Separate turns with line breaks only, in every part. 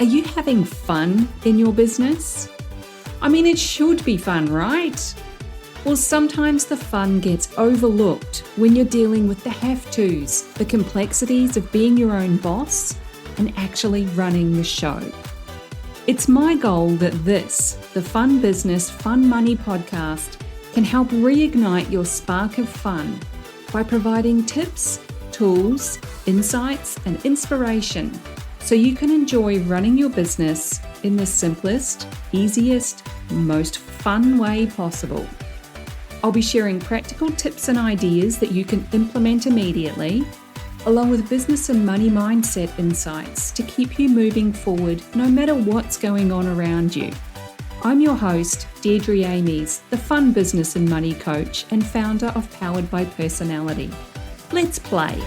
Are you having fun in your business? I mean, it should be fun, right? Well, sometimes the fun gets overlooked when you're dealing with the have-tos, the complexities of being your own boss and actually running the show. It's my goal that this, the Fun Business, Fun Money podcast, can help reignite your spark of fun by providing tips, tools, insights, and inspiration so you can enjoy running your business in the simplest, easiest, most fun way possible. I'll be sharing practical tips and ideas that you can implement immediately, along with business and money mindset insights to keep you moving forward no matter what's going on around you. I'm your host, Deirdre Amies, the Fun Business and Money Coach and founder of Powered by Personality. Let's play.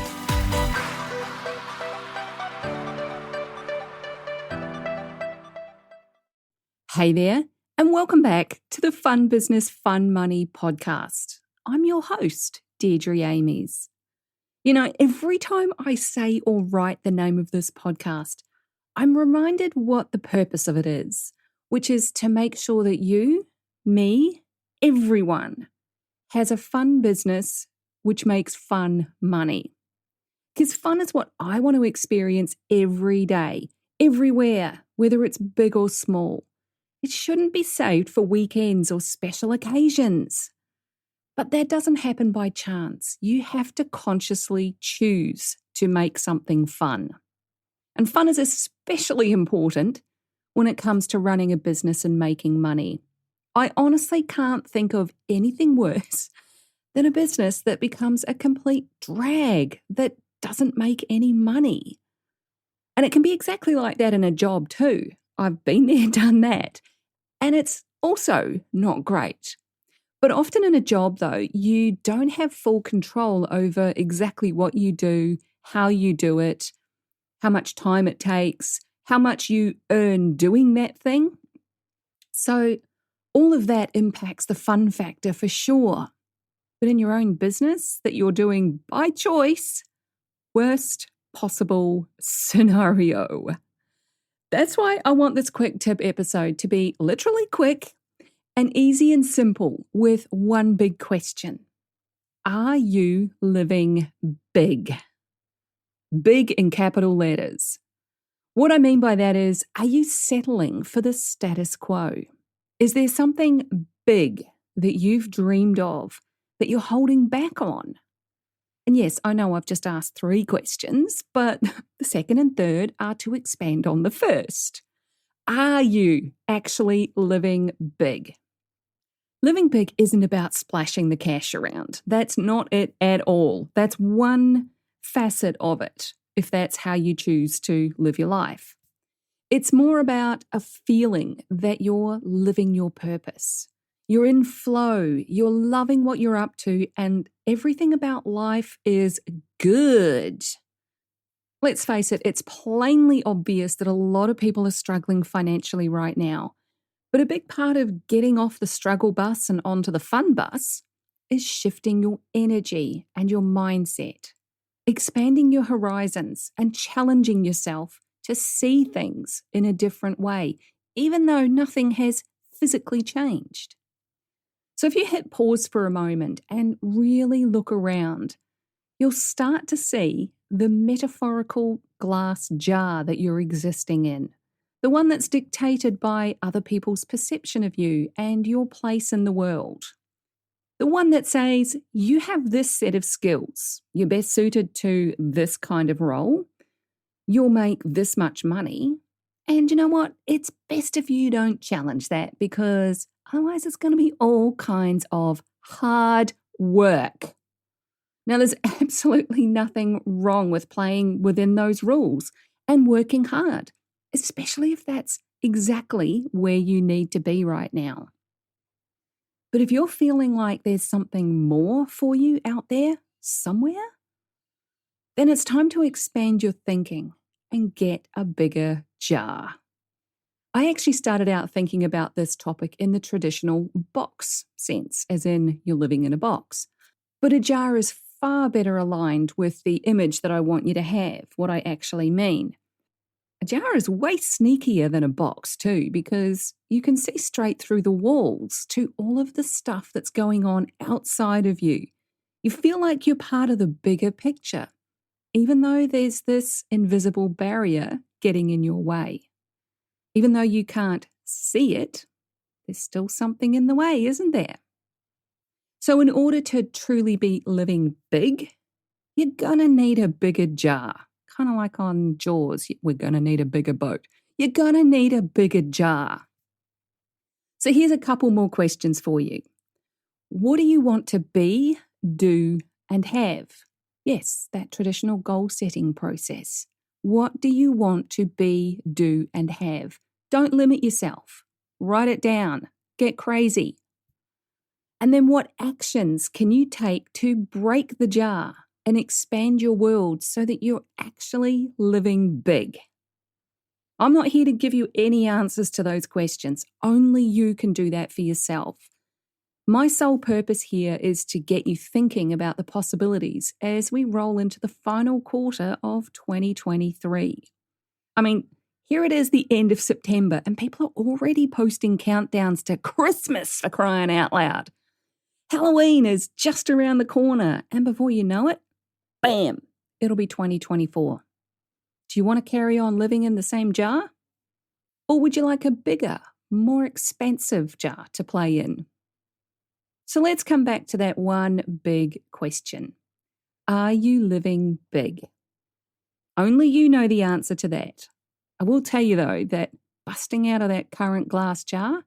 Hey there, and welcome back to the Fun Business, Fun Money podcast. I'm your host, Deirdre Amies. You know, every time I say or write the name of this podcast, I'm reminded what the purpose of it is, which is to make sure that you, me, everyone has a fun business which makes fun money. Because fun is what I want to experience every day, everywhere, whether it's big or small. It shouldn't be saved for weekends or special occasions. But that doesn't happen by chance. You have to consciously choose to make something fun. And fun is especially important when it comes to running a business and making money. I honestly can't think of anything worse than a business that becomes a complete drag that doesn't make any money. And it can be exactly like that in a job too. I've been there, done that. And it's also not great. But often in a job, though, you don't have full control over exactly what you do, how you do it, how much time it takes, how much you earn doing that thing. So all of that impacts the fun factor for sure. But in your own business that you're doing by choice, worst possible scenario. That's why I want this quick tip episode to be literally quick and easy and simple with one big question. Are you living big? Big in capital letters. What I mean by that is, are you settling for the status quo? Is there something big that you've dreamed of that you're holding back on? And yes, I know I've just asked 3 questions, but the second and third are to expand on the first. Are you actually living big? Living big isn't about splashing the cash around. That's not it at all. That's one facet of it, if that's how you choose to live your life. It's more about a feeling that you're living your purpose. You're in flow, you're loving what you're up to, and everything about life is good. Let's face it, it's plainly obvious that a lot of people are struggling financially right now. But a big part of getting off the struggle bus and onto the fun bus is shifting your energy and your mindset, expanding your horizons and challenging yourself to see things in a different way, even though nothing has physically changed. So if you hit pause for a moment and really look around, you'll start to see the metaphorical glass jar that you're existing in, the one that's dictated by other people's perception of you and your place in the world. The one that says, you have this set of skills, you're best suited to this kind of role, you'll make this much money, and you know what? It's best if you don't challenge that because otherwise it's going to be all kinds of hard work. Now, there's absolutely nothing wrong with playing within those rules and working hard, especially if that's exactly where you need to be right now. But if you're feeling like there's something more for you out there somewhere, then it's time to expand your thinking and get a bigger jar. I actually started out thinking about this topic in the traditional box sense, as in you're living in a box. But a jar is far better aligned with the image that I want you to have, what I actually mean. A jar is way sneakier than a box too, because you can see straight through the walls to all of the stuff that's going on outside of you. You feel like you're part of the bigger picture, even though there's this invisible barrier getting in your way. Even though you can't see it, there's still something in the way, isn't there? So in order to truly be living big, you're going to need a bigger jar. Kind of like on Jaws, we're going to need a bigger boat. You're going to need a bigger jar. So here's a couple more questions for you. What do you want to be, do, and have? Yes, that traditional goal setting process. What do you want to be, do, and have? Don't limit yourself. Write it down. Get crazy. And then what actions can you take to break the jar and expand your world so that you're actually living big? I'm not here to give you any answers to those questions. Only you can do that for yourself. My sole purpose here is to get you thinking about the possibilities as we roll into the final quarter of 2023. I mean, here it is the end of September and people are already posting countdowns to Christmas, for crying out loud. Halloween is just around the corner and before you know it, bam, it'll be 2024. Do you want to carry on living in the same jar? Or would you like a bigger, more expansive jar to play in? So let's come back to that one big question. Are you living big? Only you know the answer to that. I will tell you though that busting out of that current glass jar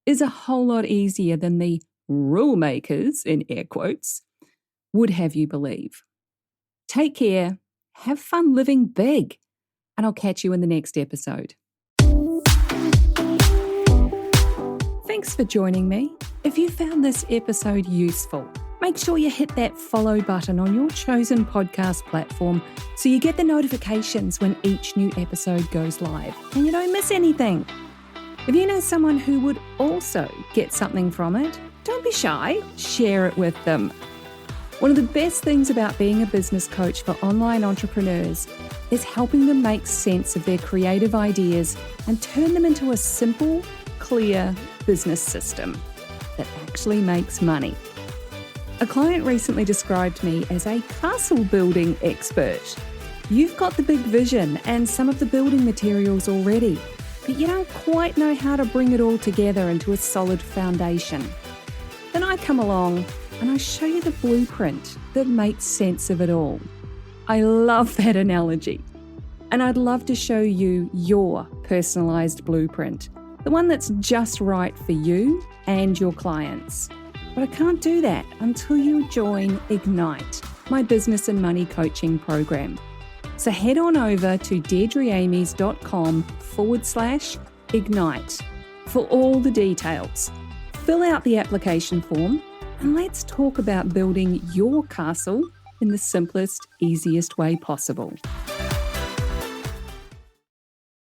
is a whole lot easier than the rule makers, in air quotes, would have you believe. Take care, have fun living big, and I'll catch you in the next episode. Thanks for joining me. If you found this episode useful, make sure you hit that follow button on your chosen podcast platform so you get the notifications when each new episode goes live and you don't miss anything. If you know someone who would also get something from it, don't be shy, share it with them. One of the best things about being a business coach for online entrepreneurs is helping them make sense of their creative ideas and turn them into a simple, clear business system that actually makes money. A client recently described me as a castle building expert. You've got the big vision and some of the building materials already, but you don't quite know how to bring it all together into a solid foundation. Then I come along and I show you the blueprint that makes sense of it all. I love that analogy. And I'd love to show you your personalized blueprint, the one that's just right for you and your clients. But I can't do that until you join Ignite, my business and money coaching program. So head on over to deirdreamies.com/ignite for all the details. Fill out the application form and let's talk about building your castle in the simplest, easiest way possible.